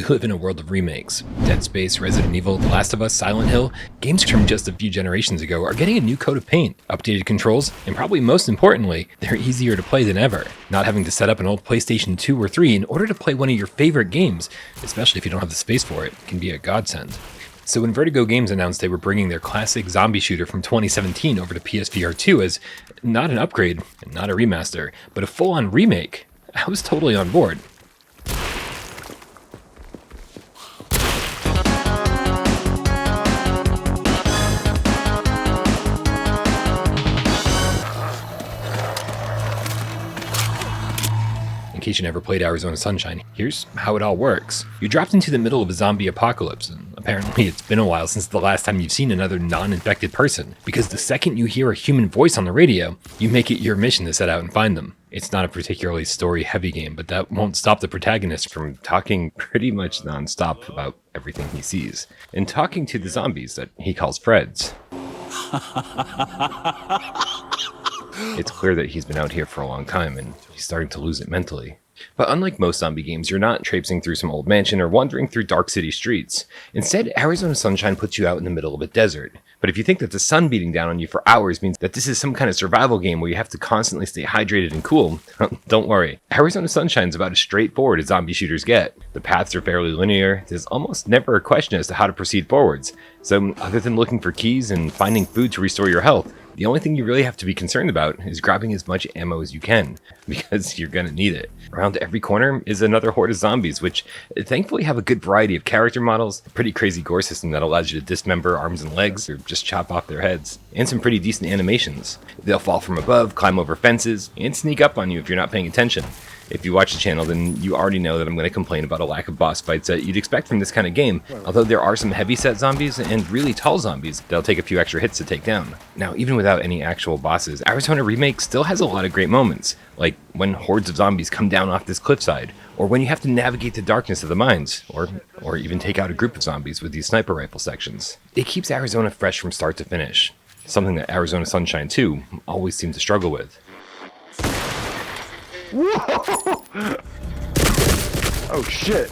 We live in a world of remakes. Dead Space, Resident Evil, The Last of Us, Silent Hill, games from just a few generations ago are getting a new coat of paint, updated controls, and probably most importantly, they're easier to play than ever. Not having to set up an old PlayStation 2 or 3 in order to play one of your favorite games, especially if you don't have the space for it, can be a godsend. So when Vertigo Games announced they were bringing their classic zombie shooter from 2017 over to PSVR2 as not an upgrade, and not a remaster, but a full-on remake, I was totally on board. In case you never played Arizona Sunshine, here's how it all works. You're dropped into the middle of a zombie apocalypse, and apparently it's been a while since the last time you've seen another non-infected person, because the second you hear a human voice on the radio, you make it your mission to set out and find them. It's not a particularly story-heavy game, but that won't stop the protagonist from talking pretty much non-stop about everything he sees, and talking to the zombies that he calls Freds. It's clear that he's been out here for a long time, and he's starting to lose it mentally. But unlike most zombie games, you're not traipsing through some old mansion or wandering through dark city streets. Instead, Arizona Sunshine puts you out in the middle of a desert. But if you think that the sun beating down on you for hours means that this is some kind of survival game where you have to constantly stay hydrated and cool, don't worry. Arizona Sunshine's about as straightforward as zombie shooters get. The paths are fairly linear, there's almost never a question as to how to proceed forwards. So other than looking for keys and finding food to restore your health, the only thing you really have to be concerned about is grabbing as much ammo as you can, because you're gonna need it. Around every corner is another horde of zombies, which thankfully have a good variety of character models, a pretty crazy gore system that allows you to dismember arms and legs, or just chop off their heads, and some pretty decent animations. They'll fall from above, climb over fences, and sneak up on you if you're not paying attention. If you watch the channel, then you already know that I'm going to complain about a lack of boss fights that you'd expect from this kind of game, although there are some heavy-set zombies and really tall zombies that'll take a few extra hits to take down. Now, even without any actual bosses, Arizona Remake still has a lot of great moments, like when hordes of zombies come down off this cliffside, or when you have to navigate the darkness of the mines, or even take out a group of zombies with these sniper rifle sections. It keeps Arizona fresh from start to finish, something that Arizona Sunshine 2 always seemed to struggle with. Whoa! Oh shit.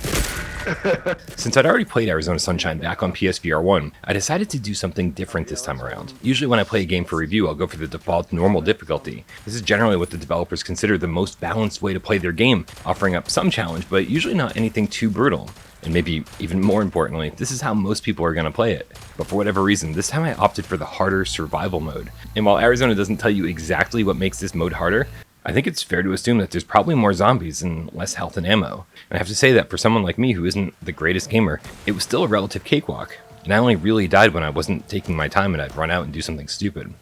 Since I'd already played Arizona Sunshine back on PSVR1, I decided to do something different this time around. Usually when I play a game for review, I'll go for the default normal difficulty. This is generally what the developers consider the most balanced way to play their game, offering up some challenge, but usually not anything too brutal. And maybe even more importantly, this is how most people are going to play it. But for whatever reason, this time I opted for the harder survival mode. And while Arizona doesn't tell you exactly what makes this mode harder, I think it's fair to assume that there's probably more zombies and less health and ammo. And I have to say that for someone like me who isn't the greatest gamer, it was still a relative cakewalk. And I only really died when I wasn't taking my time and I'd run out and do something stupid.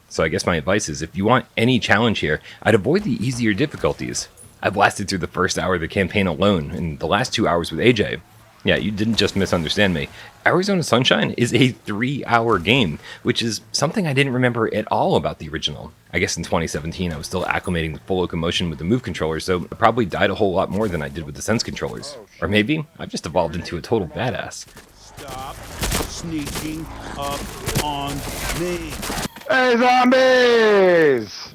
So I guess my advice is, if you want any challenge here, I'd avoid the easier difficulties. I blasted through the first hour of the campaign alone, and the last 2 hours with AJ. Yeah, you didn't just misunderstand me. Arizona Sunshine is a 3-hour game, which is something I didn't remember at all about the original. I guess in 2017 I was still acclimating to full locomotion with the Move controller, so I probably died a whole lot more than I did with the Sense controllers. Or maybe I've just evolved into a total badass. Stop sneaking up on me. Hey, zombies!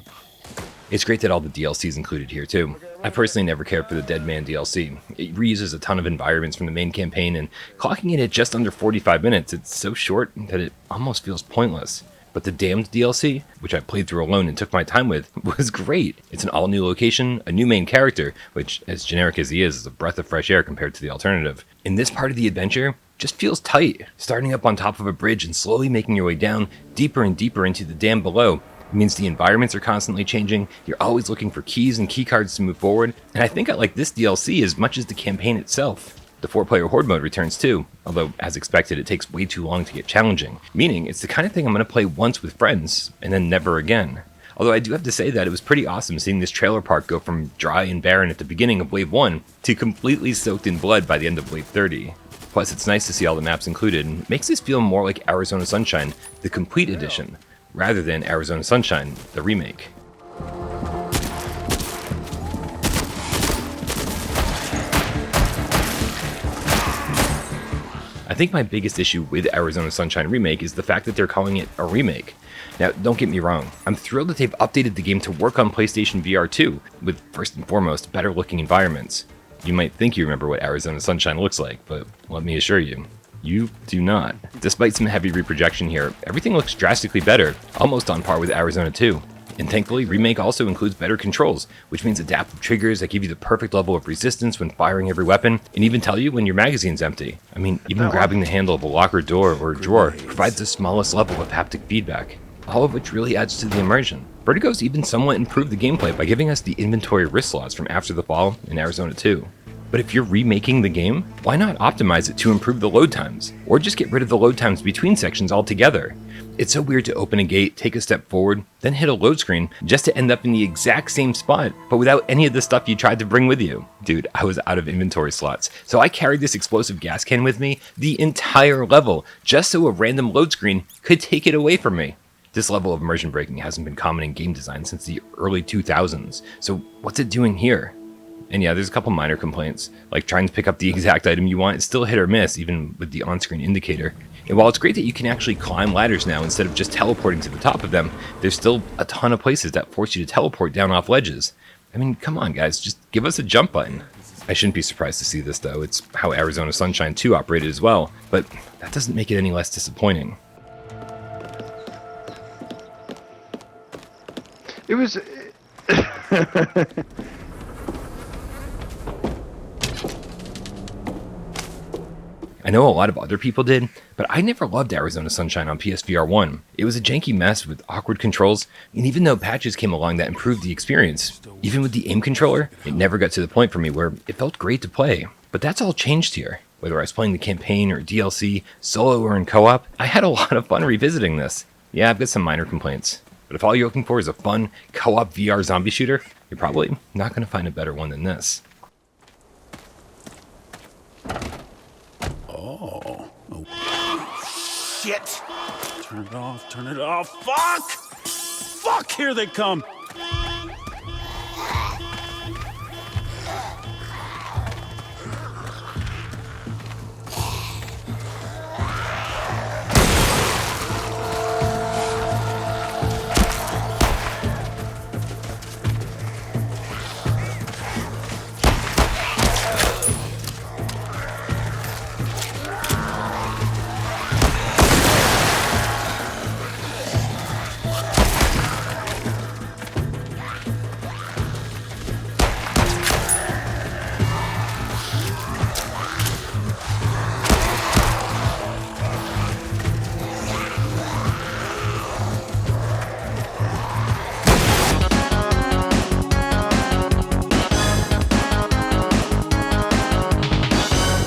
It's great that all the DLC is included here too. I personally never cared for the Dead Man DLC. It reuses a ton of environments from the main campaign, and clocking it at just under 45 minutes, it's so short that it almost feels pointless. But the Damned DLC, which I played through alone and took my time with, was great. It's an all-new location, a new main character, which, as generic as he is a breath of fresh air compared to the alternative. And this part of the adventure just feels tight. Starting up on top of a bridge and slowly making your way down, deeper and deeper into the dam below, it means the environments are constantly changing, you're always looking for keys and keycards to move forward, and I think I like this DLC as much as the campaign itself. The 4-player horde mode returns too, although as expected it takes way too long to get challenging, meaning it's the kind of thing I'm going to play once with friends, and then never again. Although I do have to say that it was pretty awesome seeing this trailer park go from dry and barren at the beginning of Wave 1 to completely soaked in blood by the end of Wave 30. Plus it's nice to see all the maps included, and makes this feel more like Arizona Sunshine, the complete edition, rather than Arizona Sunshine, the remake. I think my biggest issue with Arizona Sunshine Remake is the fact that they're calling it a remake. Now, don't get me wrong, I'm thrilled that they've updated the game to work on PlayStation VR2, with first and foremost, better looking environments. You might think you remember what Arizona Sunshine looks like, but let me assure you, you do not. Despite some heavy reprojection here, everything looks drastically better, almost on par with Arizona 2. And thankfully, Remake also includes better controls, which means adaptive triggers that give you the perfect level of resistance when firing every weapon, and even tell you when your magazine's empty. I mean, even grabbing the handle of a locker door or a drawer provides the smallest level of haptic feedback, all of which really adds to the immersion. Vertigo's even somewhat improved the gameplay by giving us the inventory wrist slots from After the Fall in Arizona 2. But if you're remaking the game, why not optimize it to improve the load times? Or just get rid of the load times between sections altogether? It's so weird to open a gate, take a step forward, then hit a load screen just to end up in the exact same spot, but without any of the stuff you tried to bring with you. Dude, I was out of inventory slots, so I carried this explosive gas can with me the entire level, just so a random load screen could take it away from me. This level of immersion breaking hasn't been common in game design since the early 2000s, so what's it doing here? And yeah, there's a couple minor complaints, like trying to pick up the exact item you want is still hit or miss, even with the on-screen indicator. And while it's great that you can actually climb ladders now instead of just teleporting to the top of them, there's still a ton of places that force you to teleport down off ledges. I mean, come on guys, just give us a jump button. I shouldn't be surprised to see this though, it's how Arizona Sunshine 2 operated as well, but that doesn't make it any less disappointing. It was... I know a lot of other people did, but I never loved Arizona Sunshine on PSVR1. It was a janky mess with awkward controls, and even though patches came along that improved the experience, even with the aim controller, it never got to the point for me where it felt great to play. But that's all changed here. Whether I was playing the campaign or DLC, solo or in co-op, I had a lot of fun revisiting this. Yeah, I've got some minor complaints, but if all you're looking for is a fun co-op VR zombie shooter, you're probably not going to find a better one than this. Oh. Shit! Turn it off, turn it off. Fuck! Fuck, here they come!